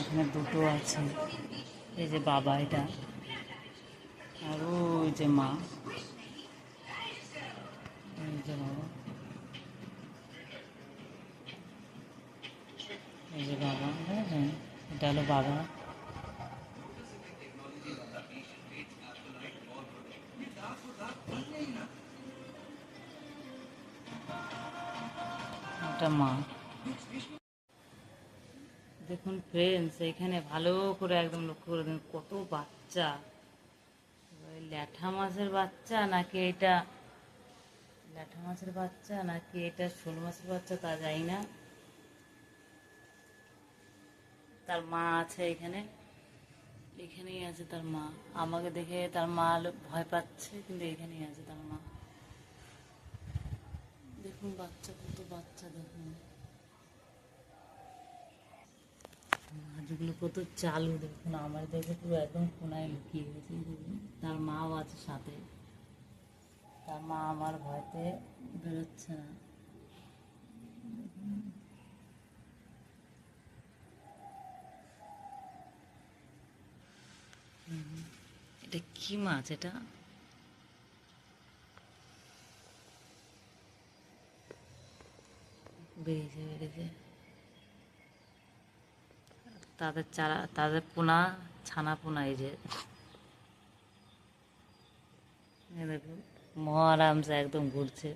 এখানে দুটো আছে। এই যে বাবা, এটা আর ওই যে মা, এই যে বাবা, এই যে বাবা, হ্যাঁ এটা হলো বাবা। এটা মা। দেখুন ফ্রেন্ডস, এখানে ভালো করে একদম লক্ষ্য করে দেখুন কত বাচ্চা। ওই ল্যাঠা মাছের বাচ্চা নাকি এটা ল্যাঠা মাছের বাচ্চা নাকি এটা শোল মাছের বাচ্চা তা জানি না। তার মা আছে এখানে, এখানেই আছে তার মা। আমাকে দেখে তার মা ভয় পাচ্ছে, কিন্তু এখানেই আছে তার মা। দেখুন বাচ্চা, কত বাচ্চা দেখুন। মাছগুলো কত চালু দেখুন, আমার দেখে পুরো একদম কোনায় লুকিয়ে গেছে। দেখুন তার মাও আছে সাথে, তার মা আমার ভয়তে বেরোচ্ছে না। এটা কি মাছ? এটা বেরিয়েছে বেরিয়েছে। তাদের চারা, তাদের পোনা, ছানা পোনা, এই যে দেখুন আরামসে একদম ঘুরছে।